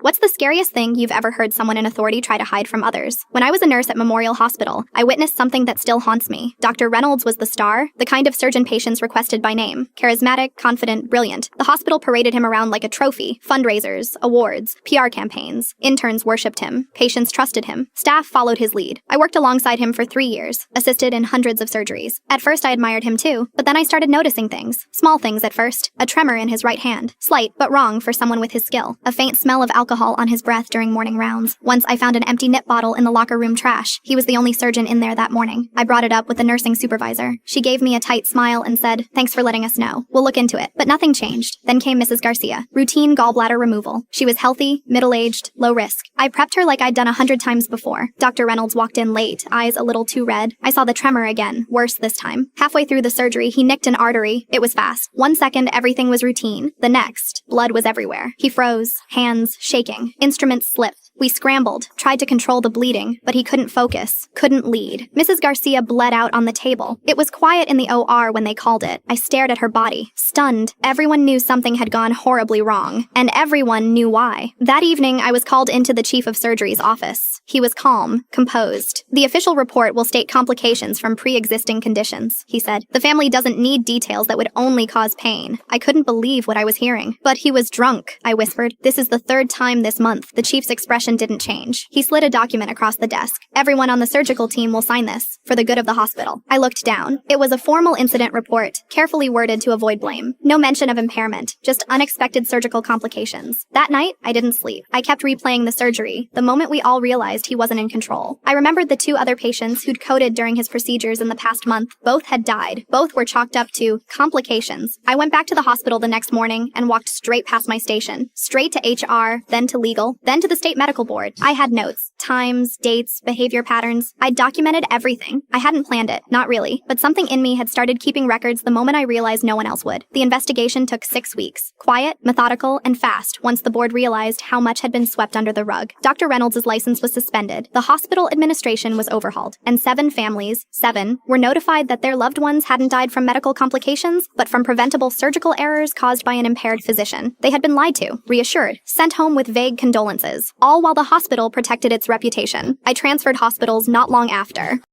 What's the scariest thing you've ever heard someone in authority try to hide from others? When I was a nurse at Memorial Hospital, I witnessed something that still haunts me. Dr. Reynolds was the star, the kind of surgeon patients requested by name. Charismatic, confident, brilliant. The hospital paraded him around like a trophy. Fundraisers, awards, PR campaigns. Interns worshipped him. Patients trusted him. Staff followed his lead. I worked alongside him for 3 years, assisted in hundreds of surgeries. At first I admired him too, but then I started noticing things. Small things at first. A tremor in his right hand. Slight, but wrong for someone with his skill. A faint smell of alcohol on his breath during morning rounds. Once I found an empty nip bottle in the locker room trash. He was the only surgeon in there that morning. I brought it up with the nursing supervisor. She gave me a tight smile and said, "Thanks for letting us know. We'll look into it." But nothing changed. Then came Mrs. Garcia. Routine gallbladder removal. She was healthy, middle-aged, low risk. I prepped her like I'd done 100 times before. Dr. Reynolds walked in late, eyes a little too red. I saw the tremor again, worse this time. Halfway through the surgery, he nicked an artery. It was fast. 1 second, everything was routine. The next, blood was everywhere. He froze, hands shaking. Instruments slipped. We scrambled, tried to control the bleeding, but he couldn't focus, couldn't lead. Mrs. Garcia bled out on the table. It was quiet in the OR when they called it. I stared at her body, stunned. Everyone knew something had gone horribly wrong, and everyone knew why. That evening, I was called into the chief of surgery's office. He was calm, composed. "The official report will state complications from pre-existing conditions," he said. "The family doesn't need details that would only cause pain." I couldn't believe what I was hearing. "But he was drunk," I whispered. "This is the 3rd time this month." The chief's expression didn't change. He slid a document across the desk. "Everyone on the surgical team will sign this, for the good of the hospital." I looked down. It was a formal incident report, carefully worded to avoid blame. No mention of impairment, just unexpected surgical complications. That night, I didn't sleep. I kept replaying the surgery, the moment we all realized he wasn't in control. I remembered the 2 other patients who'd coded during his procedures in the past month. Both had died. Both were chalked up to complications. I went back to the hospital the next morning and walked straight past my station, straight to HR, then to legal, then to the state medical board. I had notes, times, dates, behavior patterns. I'd documented everything. I hadn't planned it, not really, but something in me had started keeping records the moment I realized no one else would. The investigation took 6 weeks. Quiet, methodical, and fast once the board realized how much had been swept under the rug. Dr. Reynolds' license was suspended. The hospital administration was overhauled, and 7 families, 7, were notified that their loved ones hadn't died from medical complications, but from preventable surgical errors caused by an impaired physician. They had been lied to, reassured, sent home with vague condolences, all while the hospital protected its reputation. I transferred hospitals not long after.